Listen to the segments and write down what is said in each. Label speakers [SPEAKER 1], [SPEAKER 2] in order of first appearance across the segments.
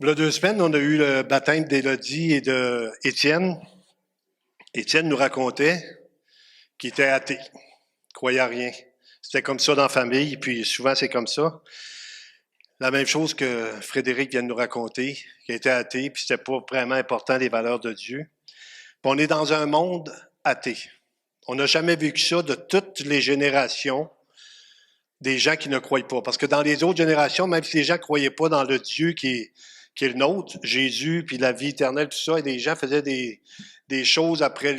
[SPEAKER 1] Il y a 2 semaines, on a eu le baptême d'Élodie et de Étienne. Étienne nous racontait qu'il était athée, il croyait à rien. C'était comme ça dans la famille, puis souvent c'est comme ça. La même chose que Frédéric vient de nous raconter, qui était athée, puis c'était pas vraiment important les valeurs de Dieu. Puis on est dans un monde athée. On n'a jamais vécu ça de toutes les générations des gens qui ne croient pas. Parce que dans les autres générations, même si les gens ne croyaient pas dans le Dieu qui est le nôtre, Jésus, puis la vie éternelle, tout ça, et les gens faisaient des choses après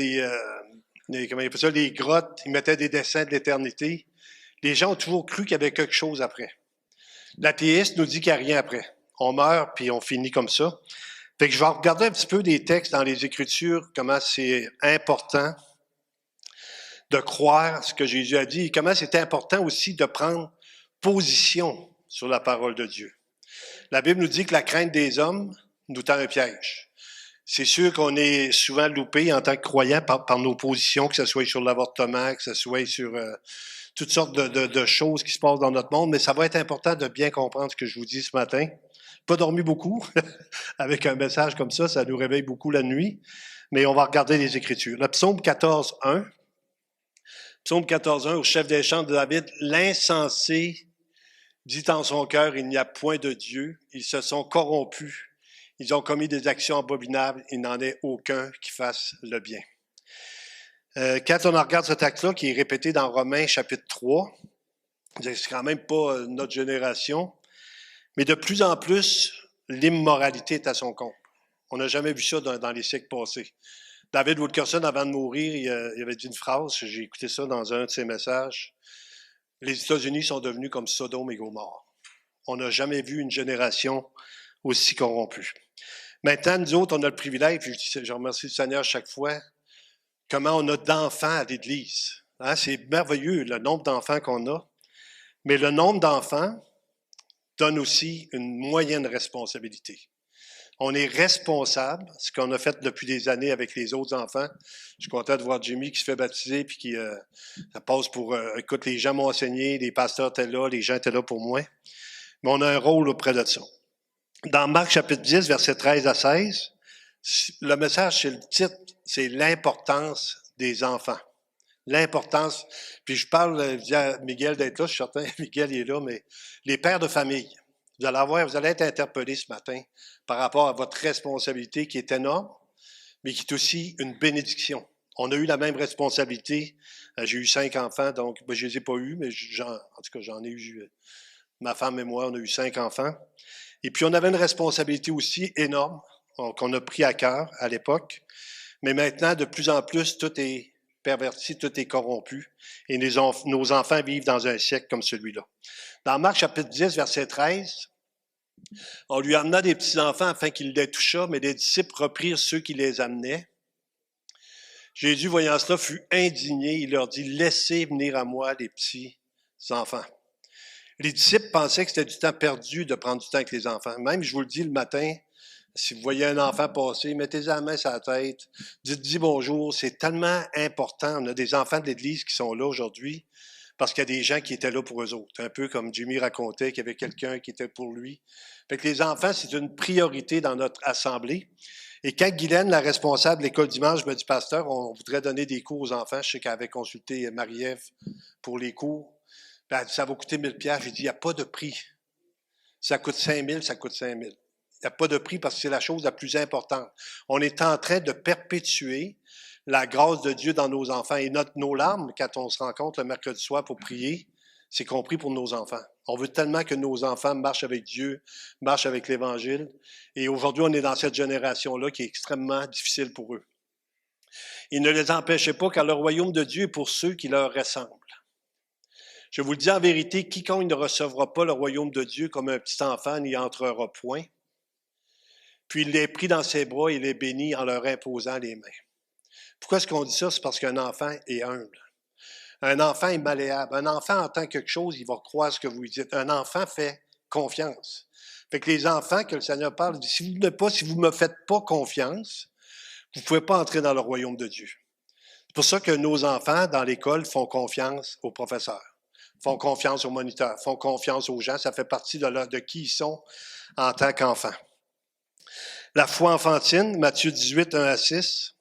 [SPEAKER 1] comment ils appellent ça, les grottes, ils mettaient des dessins de l'éternité. Les gens ont toujours cru qu'il y avait quelque chose après. L'athéiste nous dit qu'il n'y a rien après. On meurt, puis on finit comme ça. Fait que je vais regarder un petit peu des textes dans les Écritures, comment c'est important de croire ce que Jésus a dit et comment c'est important aussi de prendre position sur la parole de Dieu. La Bible nous dit que la crainte des hommes nous tend un piège. C'est sûr qu'on est souvent loupé en tant que croyant par nos positions, que ce soit sur l'avortement, que ce soit sur toutes sortes de choses qui se passent dans notre monde, mais ça va être important de bien comprendre ce que je vous dis ce matin. Pas dormi beaucoup, avec un message comme ça nous réveille beaucoup la nuit, mais on va regarder les Écritures. Le psaume 14.1, Psaume 14.1, au chef des chants de David, « L'insensé dit en son cœur, il n'y a point de Dieu, ils se sont corrompus, ils ont commis des actions abominables, il n'en est aucun qui fasse le bien. » Quand on regarde ce texte-là, qui est répété dans Romains chapitre 3, c'est quand même pas notre génération, mais de plus en plus, l'immoralité est à son compte. On n'a jamais vu ça dans les siècles passés. David Wilkerson, avant de mourir, il avait dit une phrase, j'ai écouté ça dans un de ses messages. Les États-Unis sont devenus comme Sodome et Gomorrhe. On n'a jamais vu une génération aussi corrompue. Maintenant, nous autres, on a le privilège, je remercie le Seigneur chaque fois, comment on a d'enfants à l'Église. Hein, c'est merveilleux, le nombre d'enfants qu'on a. Mais le nombre d'enfants donne aussi une moyenne responsabilité. On est responsable, ce qu'on a fait depuis des années avec les autres enfants. Je suis content de voir Jimmy qui se fait baptiser, puis qui ça passe pour... écoute, les gens m'ont enseigné, les pasteurs étaient là, les gens étaient là pour moi. Mais on a un rôle auprès de ça. Dans Marc chapitre 10, versets 13 à 16, le message, c'est le titre, c'est l'importance des enfants. L'importance, puis je parle, je dis à Miguel d'être là, je suis certain, Miguel est là, mais les pères de famille, vous allez être interpellés ce matin par rapport à votre responsabilité qui est énorme, mais qui est aussi une bénédiction. On a eu la même responsabilité. J'ai eu 5 enfants, donc je ne les ai pas eus, mais en tout cas, j'en ai eu. Ma femme et moi, on a eu 5 enfants. Et puis, on avait une responsabilité aussi énorme qu'on a pris à cœur à l'époque. Mais maintenant, de plus en plus, tout est perverti, tout est corrompu. Et nos enfants vivent dans un siècle comme celui-là. Dans Marc chapitre 10, verset 13, on lui amena des petits-enfants afin qu'il les touchât, mais les disciples reprirent ceux qui les amenaient. Jésus, voyant cela, fut indigné. Il leur dit, « Laissez venir à moi les petits-enfants. » Les disciples pensaient que c'était du temps perdu de prendre du temps avec les enfants. Même, je vous le dis le matin, si vous voyez un enfant passer, mettez la main sur la tête, dites-lui bonjour. C'est tellement important. On a des enfants de l'Église qui sont là aujourd'hui parce qu'il y a des gens qui étaient là pour eux autres. Un peu comme Jimmy racontait qu'il y avait quelqu'un qui était pour lui. Fait que les enfants, c'est une priorité dans notre assemblée. Et quand Guylaine, la responsable de l'école dimanche, me dit, pasteur, on voudrait donner des cours aux enfants. Je sais qu'elle avait consulté Marie-Ève pour les cours. Ben, ça va coûter 1000 $. J'ai dit, il n'y a pas de prix. Ça coûte 5000, ça coûte 5000. Il n'y a pas de prix parce que c'est la chose la plus importante. On est en train de perpétuer la grâce de Dieu dans nos enfants. Et nos larmes, quand on se rencontre le mercredi soir pour prier, c'est compris pour nos enfants. On veut tellement que nos enfants marchent avec Dieu, marchent avec l'Évangile. Et aujourd'hui, on est dans cette génération-là qui est extrêmement difficile pour eux. Il ne les empêchez pas car le royaume de Dieu est pour ceux qui leur ressemblent. Je vous le dis en vérité, quiconque ne recevra pas le royaume de Dieu comme un petit enfant n'y entrera point. Puis il les prit dans ses bras et les bénit en leur imposant les mains. Pourquoi est-ce qu'on dit ça? C'est parce qu'un enfant est humble. Un enfant est malléable. Un enfant entend quelque chose, il va croire ce que vous lui dites. Un enfant fait confiance. Fait que les enfants que le Seigneur parle, il dit, si vous ne me faites pas confiance, vous ne pouvez pas entrer dans le royaume de Dieu. C'est pour ça que nos enfants, dans l'école, font confiance aux professeurs, font confiance aux moniteurs, font confiance aux gens. Ça fait partie de qui ils sont en tant qu'enfants. La foi enfantine, Matthieu 18, 1 à 6.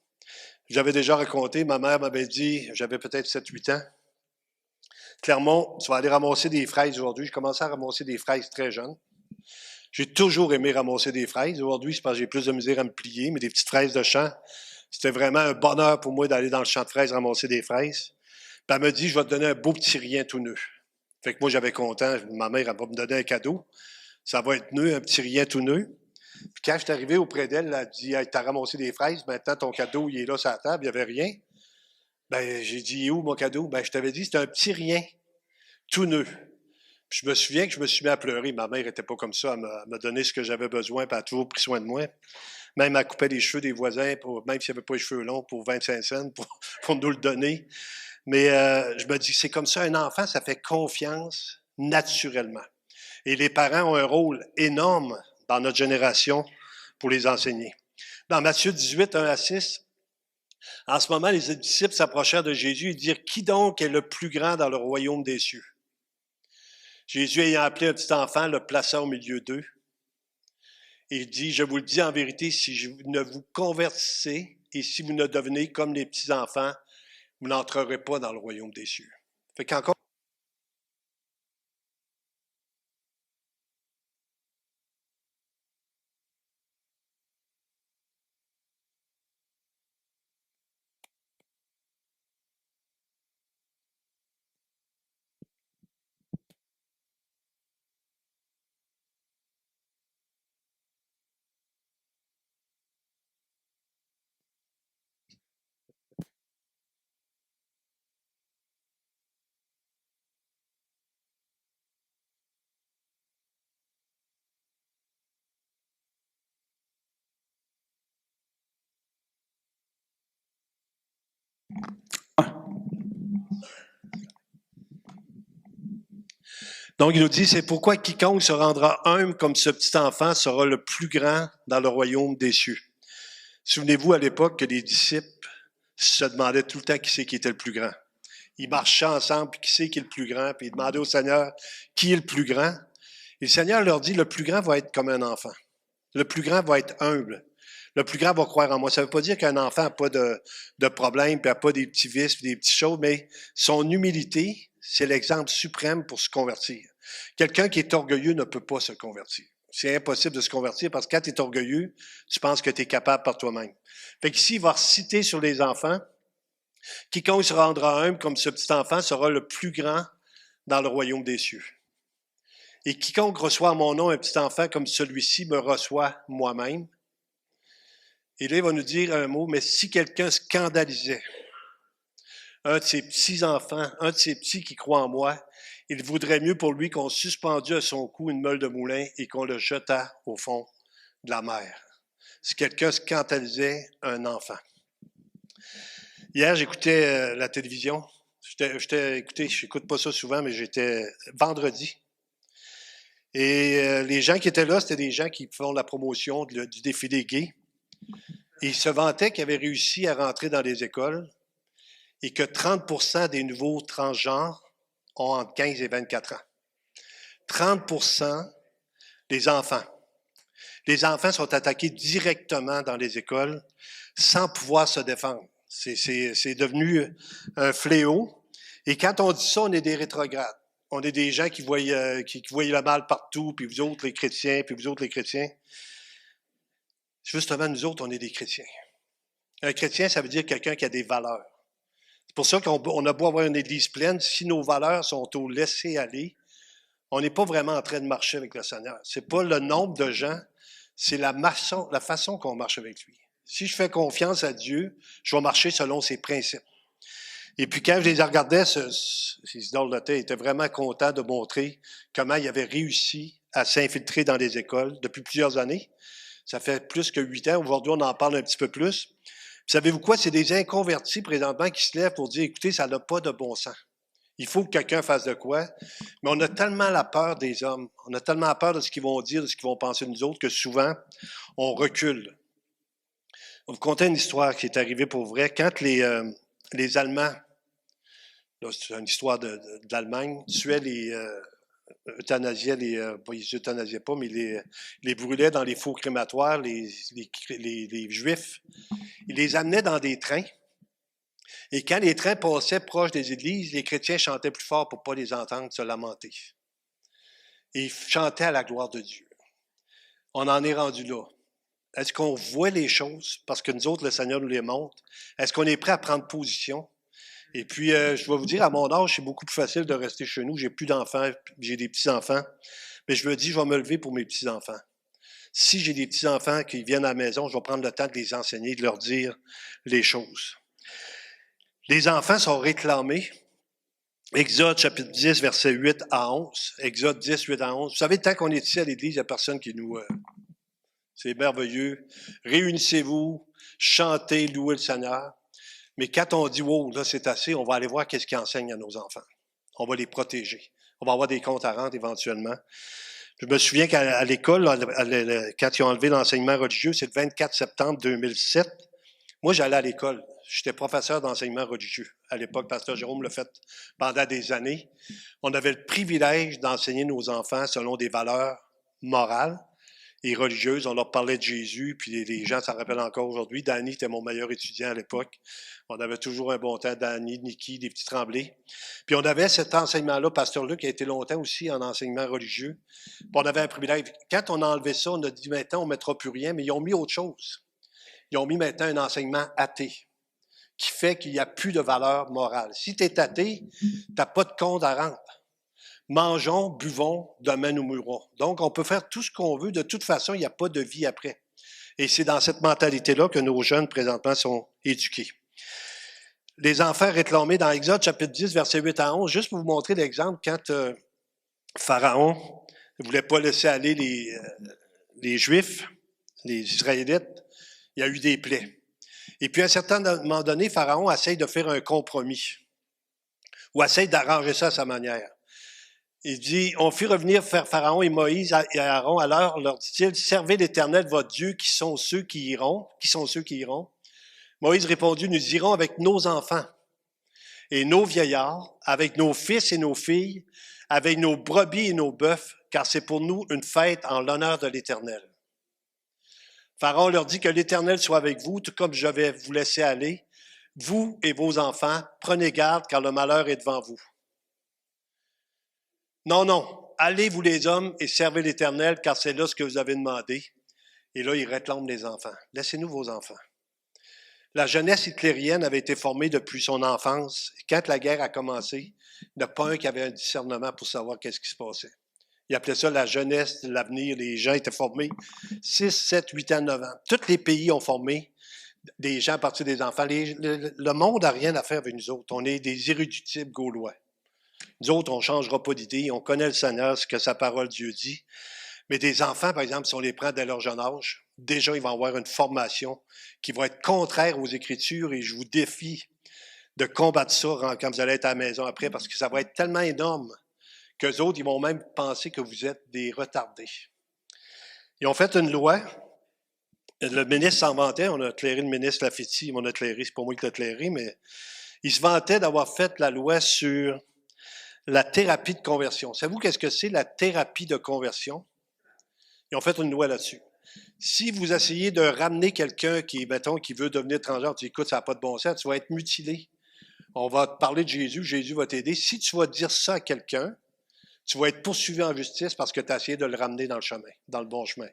[SPEAKER 1] J'avais déjà raconté, ma mère m'avait dit, j'avais peut-être 7-8 ans, Clermont, tu vas aller ramasser des fraises aujourd'hui. J'ai commencé à ramasser des fraises très jeune. J'ai toujours aimé ramasser des fraises. Aujourd'hui, c'est parce que j'ai plus de misère à me plier, mais des petites fraises de champ, c'était vraiment un bonheur pour moi d'aller dans le champ de fraises ramasser des fraises. Puis elle me dit, je vais te donner un beau petit rien tout neuf. Fait que moi, j'avais content. Ma mère, elle va me donner un cadeau. Ça va être neuf, un petit rien tout neuf. Puis quand je suis arrivé auprès d'elle, elle a dit, hey, t'as ramassé des fraises, maintenant ton cadeau, il est là sur la table, il n'y avait rien. Ben, j'ai dit, où mon cadeau? Ben, je t'avais dit, c'était un petit rien, tout neuf. Puis je me souviens que je me suis mis à pleurer. Ma mère n'était pas comme ça. Elle m'a donné ce que j'avais besoin, puis elle a toujours pris soin de moi. Même elle coupait les cheveux des voisins, même s'il n'y avait pas les cheveux longs, pour 25 cents, pour nous le donner. Mais je me dis, c'est comme ça, un enfant, ça fait confiance naturellement. Et les parents ont un rôle énorme dans notre génération pour les enseigner. Dans Matthieu 18, 1 à 6, en ce moment, les disciples s'approchèrent de Jésus et dirent, qui donc est le plus grand dans le royaume des cieux? Jésus, ayant appelé un petit enfant, le plaça au milieu d'eux. Et il dit, je vous le dis en vérité, si vous ne vous convertissez et si vous ne devenez comme les petits-enfants, vous n'entrerez pas dans le royaume des cieux. Fait qu'encore Donc, il nous dit, c'est pourquoi quiconque se rendra humble comme ce petit enfant sera le plus grand dans le royaume des cieux. Souvenez-vous à l'époque que les disciples se demandaient tout le temps qui c'est qui était le plus grand. Ils marchaient ensemble, puis qui c'est qui est le plus grand, puis ils demandaient au Seigneur qui est le plus grand. Et le Seigneur leur dit, le plus grand va être comme un enfant. Le plus grand va être humble. Le plus grand va croire en moi. Ça ne veut pas dire qu'un enfant n'a pas de problème, puis n'a pas des petits vices, puis des petites choses, mais son humilité, c'est l'exemple suprême pour se convertir. Quelqu'un qui est orgueilleux ne peut pas se convertir. C'est impossible de se convertir parce que quand tu es orgueilleux, tu penses que tu es capable par toi-même. Fait qu'ici, il va reciter sur les enfants, quiconque se rendra humble comme ce petit enfant sera le plus grand dans le royaume des cieux. Et quiconque reçoit en mon nom un petit enfant comme celui-ci me reçoit moi-même. Et là, il va nous dire un mot, mais si quelqu'un scandalisait un de ses petits-enfants, un de ses petits qui croient en moi, il vaudrait mieux pour lui qu'on suspendût à son cou une meule de moulin et qu'on le jetât au fond de la mer. Si quelqu'un scandalisait un enfant. Hier, j'écoutais la télévision. Écoutez, je n'écoute pas ça souvent, mais j'étais vendredi. Et les gens qui étaient là, c'était des gens qui font la promotion du défilé gay. Et ils se vantaient qu'ils avaient réussi à rentrer dans les écoles et que 30% des nouveaux transgenres ont entre 15 et 24 ans. 30% des enfants. Les enfants sont attaqués directement dans les écoles sans pouvoir se défendre. C'est devenu un fléau. Et quand on dit ça, on est des rétrogrades. On est des gens qui voient le mal partout, puis vous autres les chrétiens, puis vous autres les chrétiens. Justement, nous autres, on est des chrétiens. Un chrétien, ça veut dire quelqu'un qui a des valeurs. C'est pour ça qu'on a beau avoir une église pleine, si nos valeurs sont au laisser-aller, on n'est pas vraiment en train de marcher avec le Seigneur. C'est pas le nombre de gens, c'est la façon qu'on marche avec lui. Si je fais confiance à Dieu, je vais marcher selon ses principes. Et puis quand je les regardais, ces idoles de terre étaient vraiment contents de montrer comment ils avaient réussi à s'infiltrer dans les écoles depuis plusieurs années. Ça fait plus que 8 ans. Aujourd'hui, on en parle un petit peu plus. Puis, savez-vous quoi? C'est des inconvertis présentement qui se lèvent pour dire, écoutez, ça n'a pas de bon sens. Il faut que quelqu'un fasse de quoi. Mais on a tellement la peur des hommes, on a tellement peur de ce qu'ils vont dire, de ce qu'ils vont penser de nous autres, que souvent, on recule. On vous conter une histoire qui est arrivée pour vrai. Quand les Allemands, là, c'est une histoire de l'Allemagne, tuaient euthanasiaient ils euthanasiaient pas, mais les brûlaient dans les fours crématoires, les Juifs. Ils les amenaient dans des trains. Et quand les trains passaient proche des églises, les chrétiens chantaient plus fort pour ne pas les entendre se lamenter. Et ils chantaient à la gloire de Dieu. On en est rendu là. Est-ce qu'on voit les choses parce que nous autres, le Seigneur nous les montre? Est-ce qu'on est prêt à prendre position? Et puis, je vais vous dire, à mon âge, c'est beaucoup plus facile de rester chez nous. J'ai plus d'enfants, j'ai des petits-enfants. Mais je me dis, je vais me lever pour mes petits-enfants. Si j'ai des petits-enfants qui viennent à la maison, je vais prendre le temps de les enseigner, de leur dire les choses. Les enfants sont réclamés. Exode chapitre 10, versets 8 à 11. Exode 10, 8 à 11. Vous savez, tant qu'on est ici à l'Église, il n'y a personne qui nous... c'est merveilleux. Réunissez-vous, chantez, louez le Seigneur. Mais quand on dit, wow, là, c'est assez, on va aller voir qu'est-ce qu'ils enseignent à nos enfants. On va les protéger. On va avoir des comptes à rendre éventuellement. Je me souviens qu'à l'école, quand ils ont enlevé l'enseignement religieux, c'est le 24 septembre 2007. Moi, j'allais à l'école. J'étais professeur d'enseignement religieux. À l'époque, Pasteur Jérôme l'a fait pendant des années. On avait le privilège d'enseigner nos enfants selon des valeurs morales et religieuses. On leur parlait de Jésus, puis les gens s'en rappellent encore aujourd'hui. Danny était mon meilleur étudiant à l'époque. On avait toujours un bon temps, Danny, Nicky, des petits Tremblés. Puis on avait cet enseignement-là, Pasteur Luc a été longtemps aussi en enseignement religieux. Puis on avait un privilège. Quand on a enlevé ça, on a dit maintenant on ne mettra plus rien, mais ils ont mis autre chose. Ils ont mis maintenant un enseignement athée qui fait qu'il n'y a plus de valeur morale. Si tu es athée, tu n'as pas de compte à rendre. Mangeons, buvons, demain nous mourrons. Donc, on peut faire tout ce qu'on veut. De toute façon, il n'y a pas de vie après. Et c'est dans cette mentalité-là que nos jeunes, présentement, sont éduqués. Les enfants réclamés dans Exode, chapitre 10, versets 8 à 11, juste pour vous montrer l'exemple, quand Pharaon ne voulait pas laisser aller les Juifs, les Israélites, il y a eu des plaies. Et puis, à un certain moment donné, Pharaon essaye de faire un compromis ou essaye d'arranger ça à sa manière. Il dit, on fit revenir Pharaon et Moïse et Aaron, alors leur dit-il, servez l'Éternel votre Dieu, qui sont ceux qui iront. Moïse répondit, nous irons avec nos enfants et nos vieillards, avec nos fils et nos filles, avec nos brebis et nos bœufs, car c'est pour nous une fête en l'honneur de l'Éternel. Pharaon leur dit que l'Éternel soit avec vous, tout comme je vais vous laisser aller. Vous et vos enfants, prenez garde, car le malheur est devant vous. Non, allez vous les hommes et servez l'Éternel, car c'est là ce que vous avez demandé. Et là, il réclame les enfants. Laissez-nous vos enfants. La jeunesse hitlérienne avait été formée depuis son enfance. Quand la guerre a commencé, il n'y en a pas un qui avait un discernement pour savoir qu'est-ce qui se passait. Ils appelaient ça la jeunesse de l'avenir. Les gens étaient formés 6, 7, 8 ans, 9 ans. Tous les pays ont formé des gens à partir des enfants. Le monde n'a rien à faire avec nous autres. On est des irréductibles gaulois. Nous autres, on ne changera pas d'idée. On connaît le Seigneur, ce que sa parole Dieu dit. Mais des enfants, par exemple, si on les prend dès leur jeune âge, déjà, ils vont avoir une formation qui va être contraire aux Écritures et je vous défie de combattre ça quand vous allez être à la maison après parce que ça va être tellement énorme qu'eux autres, ils vont même penser que vous êtes des retardés. Ils ont fait une loi. Le ministre s'en vantait. On a éclairé le ministre Lafetti. On a éclairé, c'est pas moi qui l'ai éclairé, mais il se vantait d'avoir fait la loi sur la thérapie de conversion. Savez-vous qu'est-ce que c'est la thérapie de conversion? Ils ont fait une loi là-dessus. Si vous essayez de ramener quelqu'un qui, mettons, qui veut devenir étranger, tu dis, écoute, ça n'a pas de bon sens, tu vas être mutilé. On va te parler de Jésus, Jésus va t'aider. Si tu vas dire ça à quelqu'un, tu vas être poursuivi en justice parce que tu as essayé de le ramener dans le chemin, dans le bon chemin.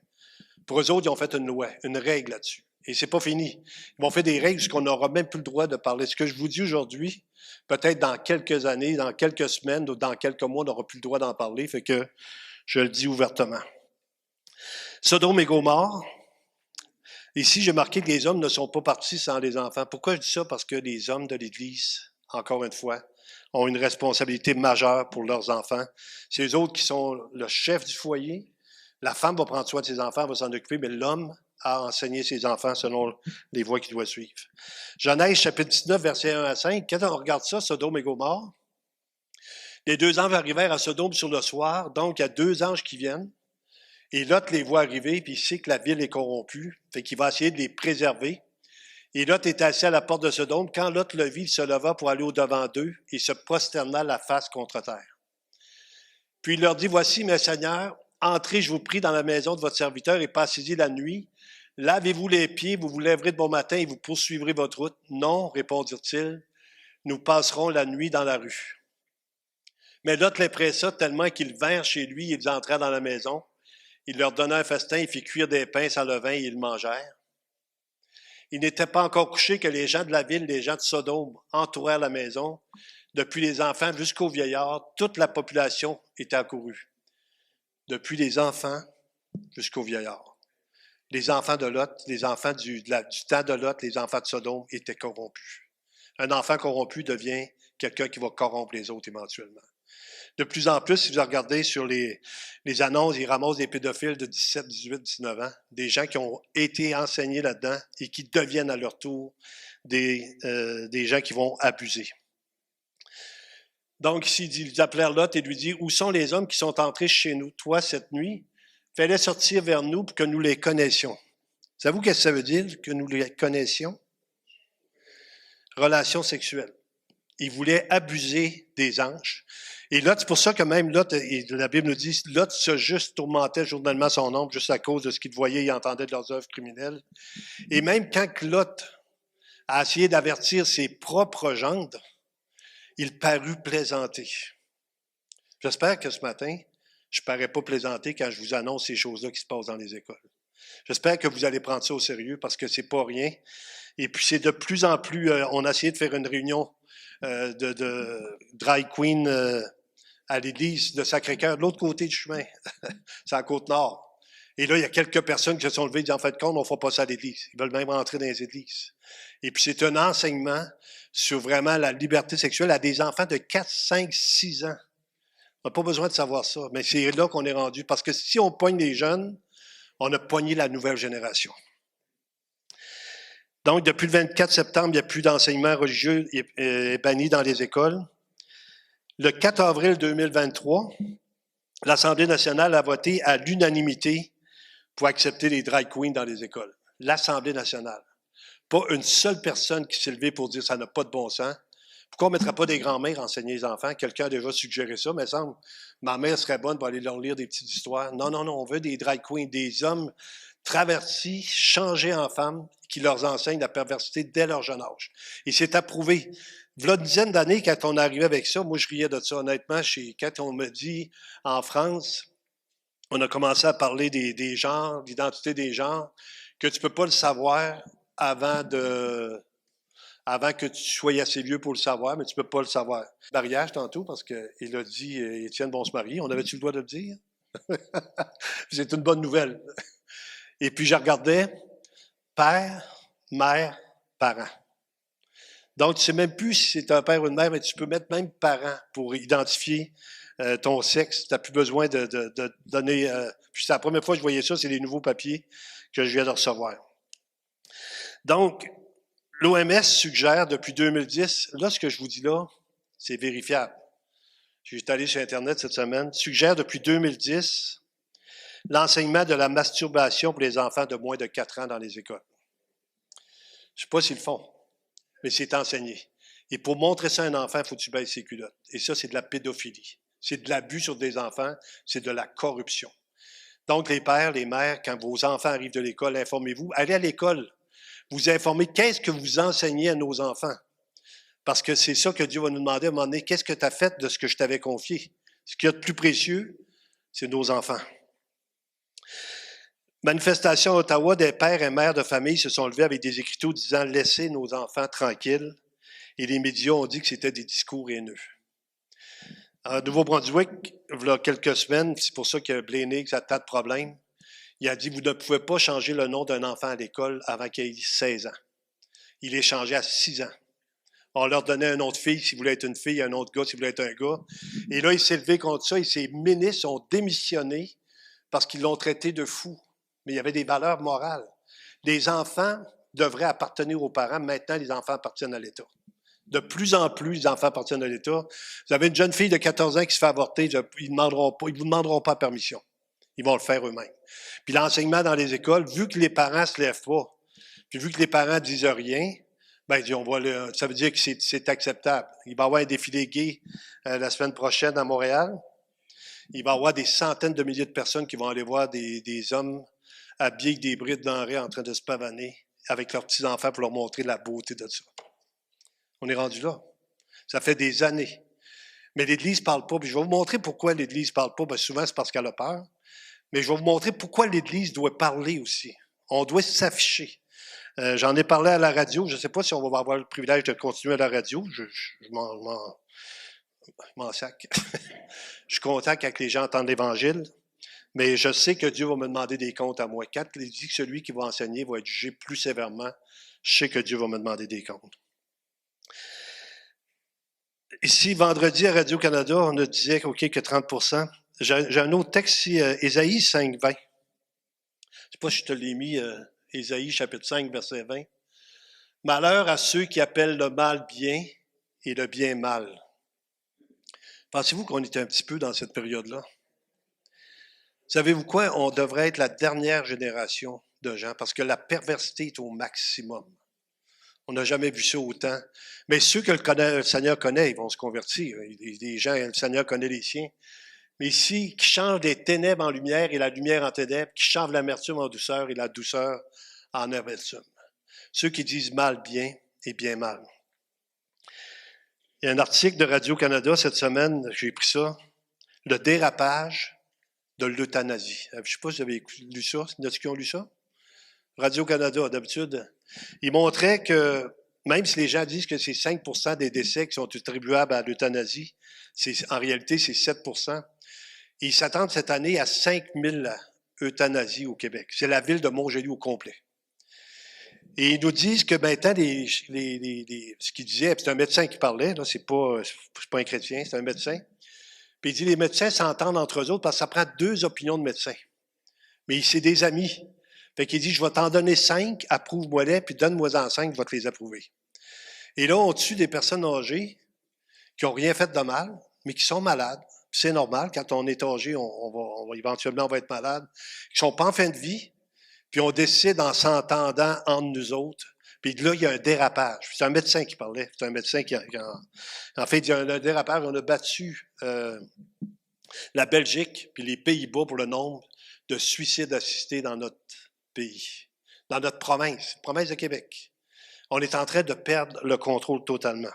[SPEAKER 1] Pour eux autres, ils ont fait une loi, une règle là-dessus. Et c'est pas fini. Ils vont faire des règles jusqu'on n'aura même plus le droit de parler. Ce que je vous dis aujourd'hui, peut-être dans quelques années, dans quelques semaines ou dans quelques mois, on n'aura plus le droit d'en parler. Fait que je le dis ouvertement. Sodome et Gomorrhe. Ici, j'ai marqué que les hommes ne sont pas partis sans les enfants. Pourquoi je dis ça? Parce que les hommes de l'Église, encore une fois, ont une responsabilité majeure pour leurs enfants. C'est eux autres qui sont le chef du foyer. La femme va prendre soin de ses enfants, va s'en occuper, mais l'homme a enseigné ses enfants selon les voies qu'il doit suivre. Genèse, chapitre 19, versets 1 à 5. Quand on regarde ça, Sodome et Gomorrhe, les deux anges arrivèrent à Sodome sur le soir, donc il y a deux anges qui viennent. Et Lot les voit arriver, puis il sait que la ville est corrompue, fait qu'il va essayer de les préserver. Et Lot était assis à la porte de Sodome. Quand Lot le vit, il se leva pour aller au-devant d'eux et se prosterna la face contre terre. Puis il leur dit, voici, mes seigneurs, entrez, je vous prie, dans la maison de votre serviteur et passez-y la nuit. Lavez-vous les pieds, vous vous lèverez de bon matin et vous poursuivrez votre route. Non, répondirent-ils, nous passerons la nuit dans la rue. Mais Lot les pressa tellement qu'ils vinrent chez lui, ils entrèrent dans la maison. Il leur donna un festin, il fit cuire des pains sans levain et ils mangèrent. Il n'était pas encore couché que les gens de la ville, les gens de Sodome, entourèrent la maison. Depuis les enfants jusqu'aux vieillards, toute la population était accourue. Depuis les enfants jusqu'aux vieillards. Les enfants de Lot, les enfants du temps de Lot, les enfants de Sodome étaient corrompus. Un enfant corrompu devient quelqu'un qui va corrompre les autres éventuellement. De plus en plus, si vous regardez sur les annonces, ils ramassent des pédophiles de 17, 18, 19 ans, des gens qui ont été enseignés là-dedans et qui deviennent à leur tour des gens qui vont abuser. Donc ici, ils appelèrent Lot et lui dirent, « Où sont les hommes qui sont entrés chez nous, toi, cette nuit? Fais-les sortir vers nous pour que nous les connaissions. » Savez-vous qu'est-ce que ça veut dire, que nous les connaissions? Relation sexuelle. Ils voulaient abuser des anges. Et Lot, c'est pour ça que même Lot, et la Bible nous dit, Lot se juste tourmentait journellement son ombre juste à cause de ce qu'il voyait et entendait de leurs œuvres criminelles. Et même quand Lot a essayé d'avertir ses propres gendres, il parut plaisanter. J'espère que ce matin, je ne parais pas plaisanter quand je vous annonce ces choses-là qui se passent dans les écoles. J'espère que vous allez prendre ça au sérieux parce que c'est pas rien. Et puis c'est de plus en plus, on a essayé de faire une réunion de dry queen à l'église de Sacré-Cœur, de l'autre côté du chemin, c'est à la Côte-Nord. Et là, il y a quelques personnes qui se sont levées et disent, en fait, compte, on ne fait pas ça à l'église. Ils veulent même rentrer dans les églises. Et puis c'est un enseignement sur vraiment la liberté sexuelle à des enfants de 4, 5, 6 ans. On n'a pas besoin de savoir ça, mais c'est là qu'on est rendu. Parce que si on pogne les jeunes, on a pogné la nouvelle génération. Donc, depuis le 24 septembre, il n'y a plus d'enseignement religieux banni dans les écoles. Le 4 avril 2023, l'Assemblée nationale a voté à l'unanimité pour accepter les drag queens dans les écoles. L'Assemblée nationale. Pas une seule personne qui s'est levée pour dire ça n'a pas de bon sens. Pourquoi on ne mettrait pas des grands-mères à enseigner les enfants? Quelqu'un a déjà suggéré ça, mais il semble ma mère serait bonne pour aller leur lire des petites histoires. Non, non, non, on veut des drag queens, des hommes travertis, changés en femmes, qui leur enseignent la perversité dès leur jeune âge. Et c'est approuvé. Il y a une dizaine d'années, quand on arrivait avec ça, moi je riais de ça honnêtement, quand on me dit en France, on a commencé à parler des genres, l'identité des genres, que tu ne peux pas le savoir avant que tu sois assez vieux pour le savoir, mais tu ne peux pas le savoir. Mariage tantôt, parce qu'il a dit, Étienne vont se marier, on avait-tu le droit de le dire? C'est une bonne nouvelle. Et puis je regardais père, mère, parent. Donc, tu ne sais même plus si c'est un père ou une mère, mais tu peux mettre même parent pour identifier ton sexe. Tu n'as plus besoin de donner... puis c'est la première fois que je voyais ça, c'est les nouveaux papiers que je viens de recevoir. Donc, l'OMS suggère depuis 2010, là, ce que je vous dis là, c'est vérifiable. Je suis allé sur Internet cette semaine, suggère depuis 2010 l'enseignement de la masturbation pour les enfants de moins de 4 ans dans les écoles. Je ne sais pas s'ils le font, mais c'est enseigné. Et pour montrer ça à un enfant, il faut que tu baisses ses culottes. Et ça, c'est de la pédophilie. C'est de l'abus sur des enfants, c'est de la corruption. Donc, les pères, les mères, quand vos enfants arrivent de l'école, informez-vous. Allez à l'école. Vous informez qu'est-ce que vous enseignez à nos enfants. Parce que c'est ça que Dieu va nous demander à un moment donné. Qu'est-ce que tu as fait de ce que je t'avais confié? Ce qu'il y a de plus précieux, c'est nos enfants. Manifestation à Ottawa, des pères et mères de famille se sont levés avec des écriteaux disant « Laissez nos enfants tranquilles ». Et les médias ont dit que c'était des discours haineux. En Nouveau-Brunswick, il y a quelques semaines, c'est pour ça que Blaine a tant de problèmes, il a dit « Vous ne pouvez pas changer le nom d'un enfant à l'école avant qu'il ait 16 ans. » Il est changé à 6 ans. On leur donnait un nom de fille s'il voulait être une fille, un autre gars s'il voulait être un gars. Et là, il s'est levé contre ça et ses ministres ont démissionné parce qu'ils l'ont traité de fou. Mais il y avait des valeurs morales. Les enfants devraient appartenir aux parents. Maintenant, les enfants appartiennent à l'État. De plus en plus, les enfants appartiennent à l'État. Vous avez une jeune fille de 14 ans qui se fait avorter, ils ne vous demanderont pas permission. Ils vont le faire eux-mêmes. Puis l'enseignement dans les écoles, vu que les parents ne se lèvent pas, puis vu que les parents ne disent rien, ben, ça veut dire que c'est acceptable. Il va y avoir un défilé gay la semaine prochaine à Montréal. Il va y avoir des centaines de milliers de personnes qui vont aller voir des hommes habillés avec des brides denrées en train de se pavaner avec leurs petits-enfants pour leur montrer la beauté de ça. On est rendu là. Ça fait des années. Mais l'Église ne parle pas. Puis je vais vous montrer pourquoi l'Église ne parle pas. Bien, souvent, c'est parce qu'elle a peur. Mais je vais vous montrer pourquoi l'Église doit parler aussi. On doit s'afficher. J'en ai parlé à la radio. Je ne sais pas si on va avoir le privilège de continuer à la radio. Je m'en sac. Je suis content quand les gens entendent l'Évangile. Mais je sais que Dieu va me demander des comptes à moi. Quand il dit que celui qui va enseigner va être jugé plus sévèrement, je sais que Dieu va me demander des comptes. Ici, vendredi à Radio-Canada, on a dit OK, que 30 %. J'ai un autre texte ici, Ésaïe 5, 20. Je ne sais pas si je te l'ai mis, Ésaïe chapitre 5, verset 20. Malheur à ceux qui appellent le mal bien et le bien mal. Pensez-vous qu'on est un petit peu dans cette période-là? Savez-vous quoi? On devrait être la dernière génération de gens parce que la perversité est au maximum. On n'a jamais vu ça autant. Mais ceux que le Seigneur connaît, ils vont se convertir. Les gens, le Seigneur connaît les siens. Mais ici, qui changent des ténèbres en lumière et la lumière en ténèbres, qui changent l'amertume en douceur et la douceur en amertume. Ceux qui disent mal bien et bien mal. Il y a un article de Radio-Canada cette semaine, j'ai pris ça, le dérapage de l'euthanasie. Je ne sais pas si vous avez lu ça. Il y en a qui ont lu ça? Radio-Canada, d'habitude, il montrait que même si les gens disent que c'est 5 % des décès qui sont attribuables à l'euthanasie, en réalité, c'est 7 %. Ils s'attendent cette année à 5 000 euthanasies au Québec. C'est la ville de Montjoly au complet. Et ils nous disent que maintenant, ce qu'ils disaient, c'est un médecin qui parlait, là, c'est pas un chrétien, c'est un médecin. Puis il dit les médecins s'entendent entre eux autres parce que ça prend 2 opinions de médecins. Mais c'est des amis. Fait qu'il dit, je vais t'en donner 5, approuve-moi-les, puis donne-moi-en 5, je vais te les approuver. Et là, on tue des personnes âgées qui n'ont rien fait de mal, mais qui sont malades. C'est normal, quand on est âgé, on va éventuellement on va être malade, qui sont pas en fin de vie, puis on décide en s'entendant entre nous autres. Puis là, il y a un dérapage. C'est un médecin qui parlait. C'est un médecin en fait, il y a un dérapage. On a battu la Belgique puis les Pays-Bas pour le nombre de suicides assistés dans notre pays, dans notre province de Québec. On est en train de perdre le contrôle totalement.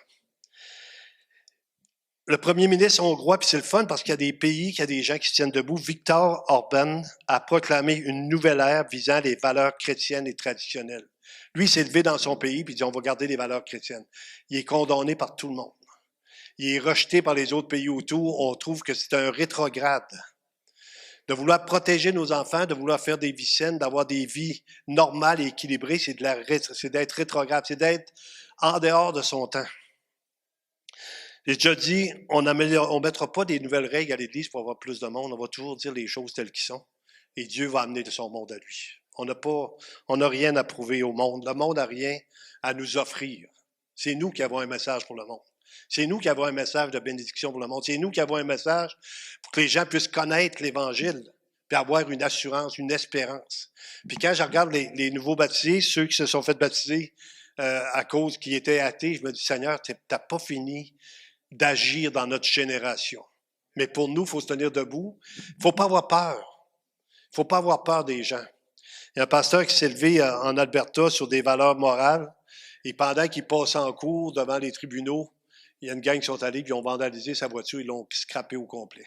[SPEAKER 1] Le premier ministre hongrois, puis c'est le fun parce qu'il y a des pays, qu'il y a des gens qui se tiennent debout, Viktor Orban a proclamé une nouvelle ère visant les valeurs chrétiennes et traditionnelles. Lui, il s'est levé dans son pays, puis il dit, on va garder les valeurs chrétiennes. Il est condamné par tout le monde. Il est rejeté par les autres pays autour. On trouve que c'est un rétrograde. De vouloir protéger nos enfants, de vouloir faire des vies saines, d'avoir des vies normales et équilibrées, c'est d'être rétrograde, c'est d'être en dehors de son temps. J'ai déjà dit, on ne mettra pas des nouvelles règles à l'Église pour avoir plus de monde, on va toujours dire les choses telles qu'elles sont. Et Dieu va amener de son monde à lui. On n'a rien à prouver au monde. Le monde n'a rien à nous offrir. C'est nous qui avons un message pour le monde. C'est nous qui avons un message de bénédiction pour le monde. C'est nous qui avons un message pour que les gens puissent connaître l'Évangile, puis avoir une assurance, une espérance. Puis quand je regarde les nouveaux baptisés, ceux qui se sont fait baptiser à cause qu'ils étaient athées, je me dis, Seigneur, tu n'as pas fini d'agir dans notre génération. Mais pour nous, il faut se tenir debout. Il ne faut pas avoir peur. Il ne faut pas avoir peur des gens. Il y a un pasteur qui s'est levé en Alberta sur des valeurs morales, et pendant qu'il passait en cours devant les tribunaux, il y a une gang qui sont allés, puis ils ont vandalisé sa voiture, ils l'ont scrappé au complet.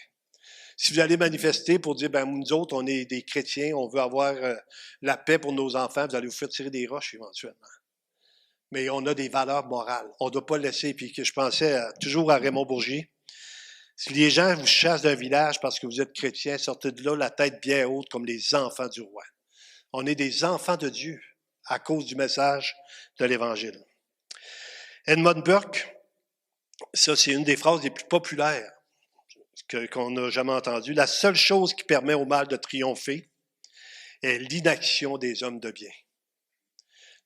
[SPEAKER 1] Si vous allez manifester pour dire, ben nous autres, on est des chrétiens, on veut avoir la paix pour nos enfants, vous allez vous faire tirer des roches éventuellement. Mais on a des valeurs morales. On ne doit pas laisser, puis que je pensais toujours à Raymond Bourgier. Si les gens vous chassent d'un village parce que vous êtes chrétien, sortez de là la tête bien haute comme les enfants du roi. On est des enfants de Dieu à cause du message de l'Évangile. Edmund Burke, ça c'est une des phrases les plus populaires qu'on n'a jamais entendues. La seule chose qui permet au mal de triompher est l'inaction des hommes de bien.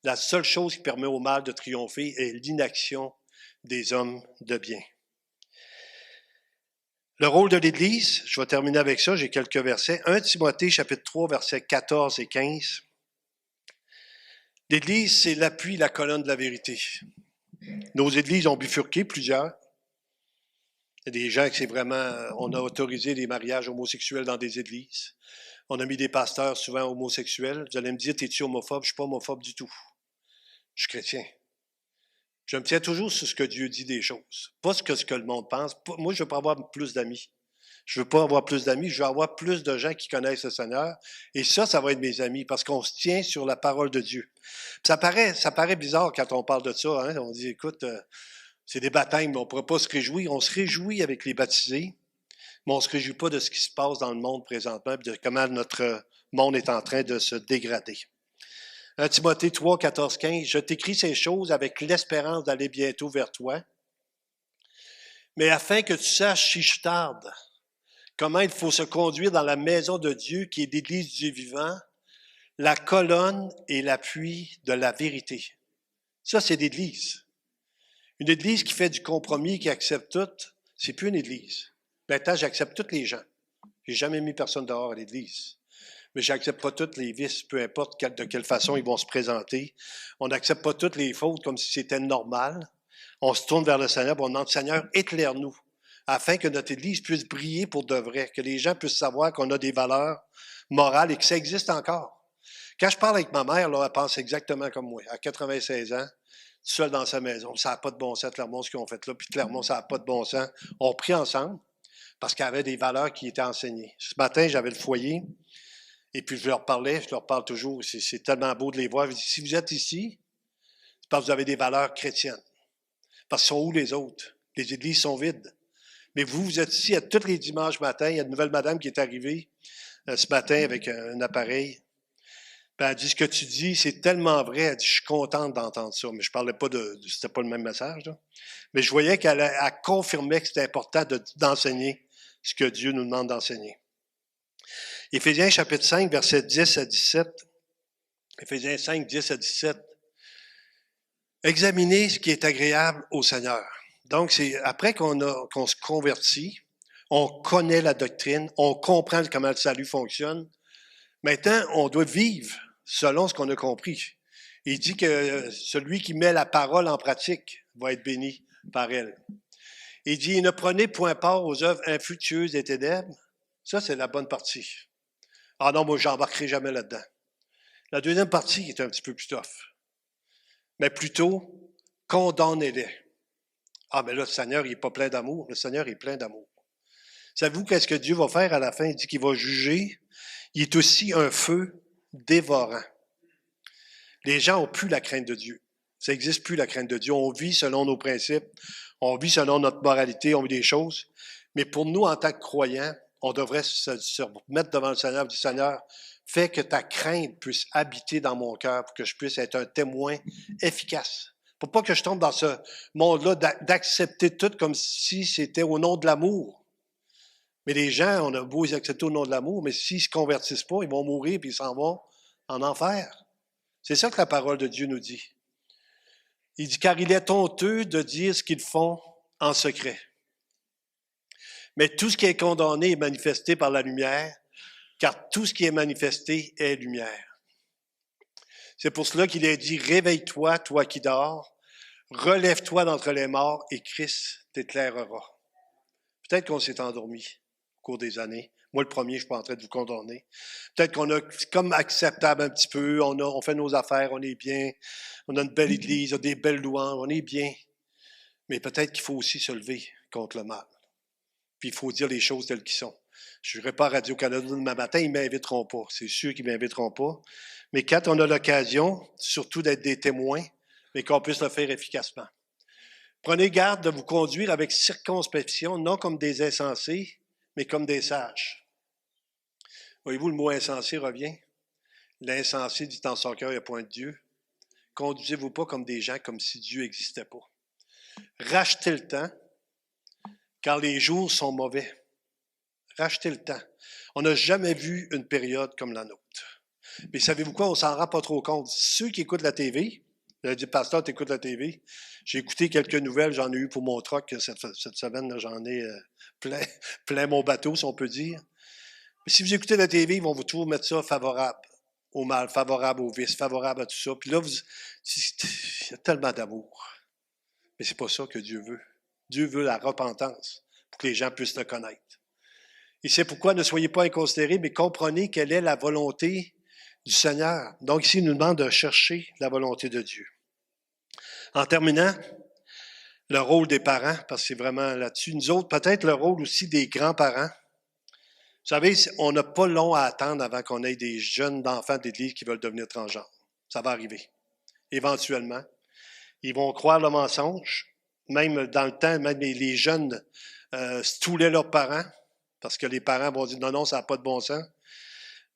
[SPEAKER 1] La seule chose qui permet au mal de triompher est l'inaction des hommes de bien. Le rôle de l'Église, je vais terminer avec ça, j'ai quelques versets. 1 Timothée, chapitre 3, versets 14 et 15. L'Église, c'est l'appui, la colonne de la vérité. Nos églises ont bifurqué, plusieurs. Il y a des gens qui c'est vraiment, on a autorisé les mariages homosexuels dans des églises. On a mis des pasteurs souvent homosexuels. Vous allez me dire, t'es-tu homophobe? Je suis pas homophobe du tout. Je suis chrétien. Je me tiens toujours sur ce que Dieu dit des choses, pas ce que le monde pense. Moi, je veux pas avoir plus d'amis. Je veux pas avoir plus d'amis, je veux avoir plus de gens qui connaissent le Seigneur. Et ça va être mes amis, parce qu'on se tient sur la parole de Dieu. Ça paraît bizarre quand on parle de ça. Hein? On dit, écoute, c'est des baptêmes, mais on ne pourrait pas se réjouir. On se réjouit avec les baptisés, mais on ne se réjouit pas de ce qui se passe dans le monde présentement, et de comment notre monde est en train de se dégrader. 1 Timothée 3, 14, 15, « Je t'écris ces choses avec l'espérance d'aller bientôt vers toi, mais afin que tu saches si je tarde, comment il faut se conduire dans la maison de Dieu, qui est l'Église du Dieu vivant, la colonne et l'appui de la vérité. » Ça, c'est l'Église. Une Église qui fait du compromis, qui accepte tout, c'est plus une Église. Maintenant, j'accepte tous les gens. J'ai jamais mis personne dehors à l'Église. Mais j'accepte pas tous les vices, peu importe de quelle façon ils vont se présenter. On n'accepte pas toutes les fautes comme si c'était normal. On se tourne vers le Seigneur et on demande, Seigneur, éclaire-nous, afin que notre Église puisse briller pour de vrai, que les gens puissent savoir qu'on a des valeurs morales et que ça existe encore. Quand je parle avec ma mère, là, elle pense exactement comme moi, à 96 ans, seule dans sa maison. Ça n'a pas de bon sens, Clermont, ce qu'ils ont fait là, puis Clermont, ça n'a pas de bon sens. On prie ensemble parce qu'il y avait des valeurs qui étaient enseignées. Ce matin, j'avais le foyer, et puis je leur parlais, je leur parle toujours, c'est tellement beau de les voir. Je dis, si vous êtes ici, c'est parce que vous avez des valeurs chrétiennes. Parce qu'ils sont où les autres? Les églises sont vides. Mais vous êtes ici à tous les dimanches matin. Il y a une nouvelle madame qui est arrivée ce matin avec un appareil. Ben, elle dit, ce que tu dis, c'est tellement vrai. Elle dit, je suis contente d'entendre ça. Mais je parlais pas c'était pas le même message, là. Mais je voyais qu'elle confirmait que c'était important d'enseigner ce que Dieu nous demande d'enseigner. Éphésiens chapitre 5, versets 10 à 17. Éphésiens 5, 10 à 17. Examinez ce qui est agréable au Seigneur. Donc, c'est après qu'on se convertit, on connaît la doctrine, on comprend comment le salut fonctionne. Maintenant, on doit vivre selon ce qu'on a compris. Il dit que celui qui met la parole en pratique va être béni par elle. Il dit, ne prenez point part aux œuvres infructueuses des ténèbres. Ça, c'est la bonne partie. Ah non, moi, j'embarquerai jamais là-dedans. La deuxième partie est un petit peu plus tough. Mais plutôt, condamnez-les. Ah, mais là, le Seigneur, il n'est pas plein d'amour. Le Seigneur est plein d'amour. Savez-vous qu'est-ce que Dieu va faire à la fin? Il dit qu'il va juger. Il est aussi un feu dévorant. Les gens n'ont plus la crainte de Dieu. Ça n'existe plus, la crainte de Dieu. On vit selon nos principes. On vit selon notre moralité. On vit des choses. Mais pour nous, en tant que croyants, on devrait se mettre devant le Seigneur et dire, Seigneur, fais que ta crainte puisse habiter dans mon cœur pour que je puisse être un témoin efficace. Pour pas que je tombe dans ce monde-là d'accepter tout comme si c'était au nom de l'amour. Mais les gens, on a beau les accepter au nom de l'amour, mais s'ils ne se convertissent pas, ils vont mourir puis ils s'en vont en enfer. C'est ça que la parole de Dieu nous dit. Il dit, car il est honteux de dire ce qu'ils font en secret. Mais tout ce qui est condamné est manifesté par la lumière, car tout ce qui est manifesté est lumière. C'est pour cela qu'il est dit, réveille-toi, toi qui dors, relève-toi d'entre les morts et Christ t'éclairera. Peut-être qu'on s'est endormi au cours des années. Moi, le premier, je ne suis pas en train de vous condamner. Peut-être qu'on a comme acceptable un petit peu, on fait nos affaires, on est bien, on a une belle église, on a des belles louanges, on est bien. Mais peut-être qu'il faut aussi se lever contre le mal. Puis il faut dire les choses telles qu'elles sont. Je ne serai pas à Radio-Canada demain matin, ils ne m'inviteront pas. C'est sûr qu'ils ne m'inviteront pas. Mais quand on a l'occasion, surtout d'être des témoins, mais qu'on puisse le faire efficacement. Prenez garde de vous conduire avec circonspection, non comme des insensés, mais comme des sages. Voyez-vous, le mot insensé revient. L'insensé dit en son cœur, il n'y a point de Dieu. Conduisez-vous pas comme des gens, comme si Dieu n'existait pas. Rachetez le temps, car les jours sont mauvais. Rachetez le temps. On n'a jamais vu une période comme la nôtre. Mais savez-vous quoi? On s'en rend pas trop compte. Ceux qui écoutent la TV, j'ai dit, pasteur, tu écoutes la TV. J'ai écouté quelques nouvelles, j'en ai eu pour mon troc cette semaine, là, j'en ai plein mon bateau, si on peut dire. Mais si vous écoutez la TV, ils vont vous toujours mettre ça favorable au mal, favorable au vice, favorable à tout ça. Puis là, il y a tellement d'amour. Mais c'est pas ça que Dieu veut. Dieu veut la repentance pour que les gens puissent le connaître. Et c'est pourquoi ne soyez pas inconsidérés, mais comprenez quelle est la volonté du Seigneur. Donc ici, il nous demande de chercher la volonté de Dieu. En terminant, le rôle des parents, parce que c'est vraiment là-dessus. Nous autres, peut-être le rôle aussi des grands-parents. Vous savez, on n'a pas long à attendre avant qu'on ait des jeunes enfants d'Église qui veulent devenir transgenres. Ça va arriver, éventuellement. Ils vont croire le mensonge. Même dans le temps, même les jeunes stoulaient leurs parents, parce que les parents vont dire non, ça n'a pas de bon sens.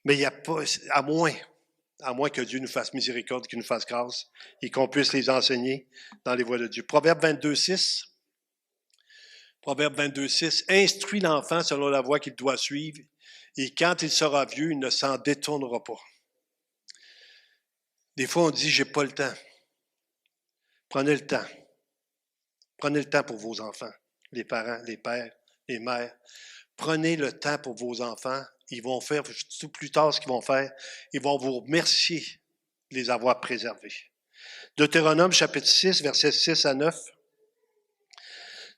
[SPEAKER 1] Mais il n'y a pas, à moins que Dieu nous fasse miséricorde, qu'il nous fasse grâce, et qu'on puisse les enseigner dans les voies de Dieu. Proverbe 22:6. Proverbe 22:6. Instruis l'enfant selon la voie qu'il doit suivre, et quand il sera vieux, il ne s'en détournera pas. Des fois, on dit, j'ai pas le temps. Prenez le temps. Prenez le temps pour vos enfants, les parents, les pères, les mères. Prenez le temps pour vos enfants. Ils vont faire, tout plus tard, ce qu'ils vont faire, ils vont vous remercier de les avoir préservés. Deutéronome chapitre 6, versets 6 à 9.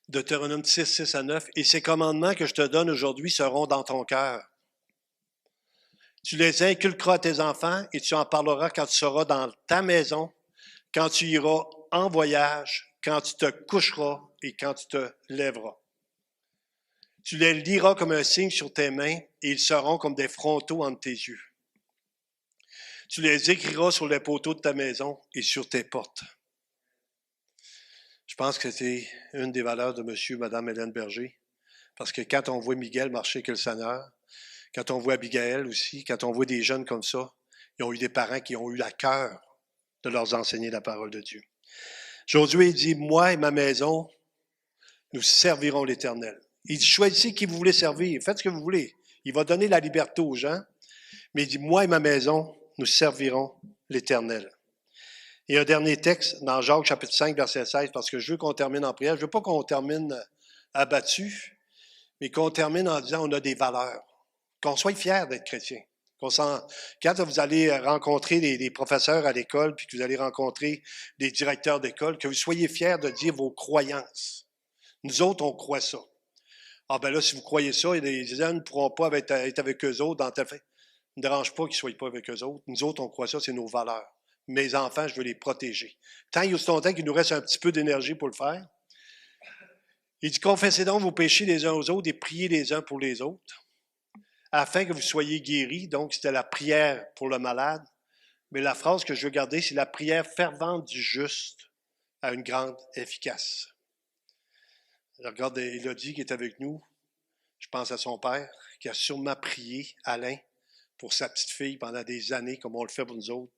[SPEAKER 1] Deutéronome 6, 6 à 9. Et ces commandements que je te donne aujourd'hui seront dans ton cœur. Tu les inculqueras à tes enfants et tu en parleras quand tu seras dans ta maison, quand tu iras en voyage, quand tu te coucheras et quand tu te lèveras. Tu les liras comme un signe sur tes mains et ils seront comme des frontaux entre tes yeux. Tu les écriras sur les poteaux de ta maison et sur tes portes. Je pense que c'est une des valeurs de M. et Mme Hélène Berger. Parce que quand on voit Miguel marcher avec le Seigneur, quand on voit Abigail aussi, quand on voit des jeunes comme ça, ils ont eu des parents qui ont eu la cœur de leur enseigner la parole de Dieu. Josué dit, moi et ma maison, nous servirons l'Éternel. Il dit, choisissez qui vous voulez servir, faites ce que vous voulez. Il va donner la liberté aux gens, mais il dit, moi et ma maison, nous servirons l'Éternel. Et un dernier texte dans Jacques chapitre 5, verset 16, parce que je veux qu'on termine en prière. Je veux pas qu'on termine abattu, mais qu'on termine en disant on a des valeurs. Qu'on soit fiers d'être chrétien. Quand vous allez rencontrer des professeurs à l'école, puis que vous allez rencontrer des directeurs d'école, que vous soyez fiers de dire vos croyances. Nous autres, on croit ça. Ah ben là, si vous croyez ça, les gens ne pourront pas être avec eux autres dans tel fait. Ne dérange pas qu'ils ne soient pas avec eux autres. Nous autres, on croit ça, c'est nos valeurs. Mes enfants, je veux les protéger. Tant il y a ce longtemps qu'il nous reste un petit peu d'énergie pour le faire. Il dit, confessez donc vos péchés les uns aux autres et priez les uns pour les autres, afin que vous soyez guéris. Donc, c'était la prière pour le malade. Mais la phrase que je veux garder, c'est la prière fervente du juste a une grande efficace. Je regarde Élodie qui est avec nous. Je pense à son père, qui a sûrement prié, Alain, pour sa petite fille pendant des années, comme on le fait pour nous autres.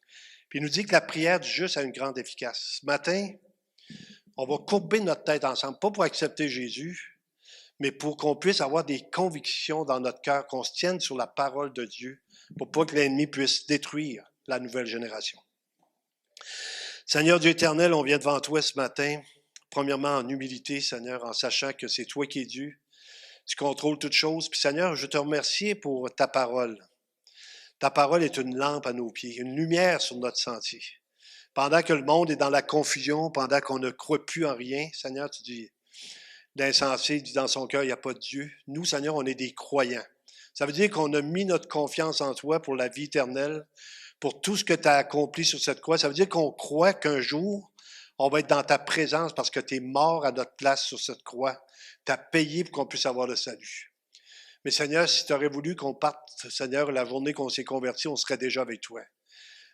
[SPEAKER 1] Puis il nous dit que la prière du juste a une grande efficace. Ce matin, on va courber notre tête ensemble, pas pour accepter Jésus, mais pour qu'on puisse avoir des convictions dans notre cœur, qu'on se tienne sur la parole de Dieu, pour pas que l'ennemi puisse détruire la nouvelle génération. Seigneur Dieu éternel, on vient devant toi ce matin, premièrement en humilité, Seigneur, en sachant que c'est toi qui es Dieu. Tu contrôles toutes choses. Puis Seigneur, je te remercie pour ta parole. Ta parole est une lampe à nos pieds, une lumière sur notre sentier. Pendant que le monde est dans la confusion, pendant qu'on ne croit plus en rien, Seigneur, tu dis, l'insensé dit dans son cœur, il n'y a pas de Dieu. Nous, Seigneur, on est des croyants. Ça veut dire qu'on a mis notre confiance en toi pour la vie éternelle, pour tout ce que tu as accompli sur cette croix. Ça veut dire qu'on croit qu'un jour, on va être dans ta présence parce que tu es mort à notre place sur cette croix. Tu as payé pour qu'on puisse avoir le salut. Mais Seigneur, si tu aurais voulu qu'on parte, Seigneur, la journée qu'on s'est converti, on serait déjà avec toi.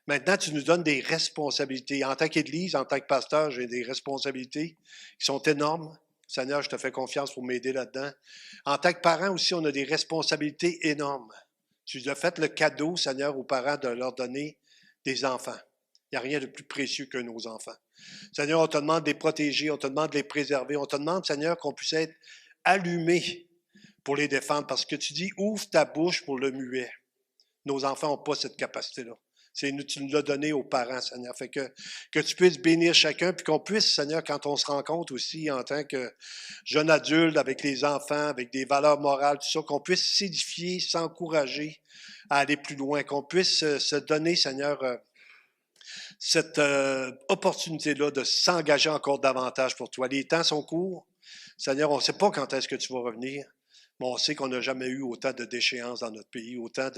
[SPEAKER 1] Maintenant, tu nous donnes des responsabilités. En tant qu'Église, en tant que pasteur, j'ai des responsabilités qui sont énormes. Seigneur, je te fais confiance pour m'aider là-dedans. En tant que parent aussi, on a des responsabilités énormes. Tu as fait le cadeau, Seigneur, aux parents de leur donner des enfants. Il n'y a rien de plus précieux que nos enfants. Seigneur, on te demande de les protéger, on te demande de les préserver. On te demande, Seigneur, qu'on puisse être allumés pour les défendre, parce que tu dis, ouvre ta bouche pour le muet. Nos enfants n'ont pas cette capacité-là. Tu nous l'as donné aux parents, Seigneur. Fait que tu puisses bénir chacun, puis qu'on puisse, Seigneur, quand on se rencontre aussi en tant que jeune adulte, avec les enfants, avec des valeurs morales, tout ça, qu'on puisse s'édifier, s'encourager à aller plus loin, qu'on puisse se donner, Seigneur, cette opportunité-là de s'engager encore davantage pour toi. Les temps sont courts. Seigneur, on ne sait pas quand est-ce que tu vas revenir, mais on sait qu'on n'a jamais eu autant de déchéances dans notre pays, autant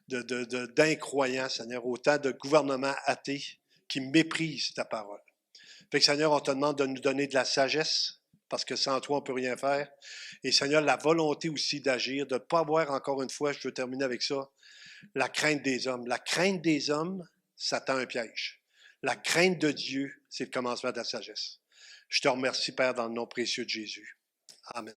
[SPEAKER 1] d'incroyants, Seigneur, autant de gouvernements athées qui méprisent ta parole. Fait que, Seigneur, on te demande de nous donner de la sagesse, parce que sans toi, on ne peut rien faire. Et, Seigneur, la volonté aussi d'agir, de ne pas avoir, encore une fois, je veux terminer avec ça, la crainte des hommes. La crainte des hommes, ça tend un piège. La crainte de Dieu, c'est le commencement de la sagesse. Je te remercie, Père, dans le nom précieux de Jésus. Amen.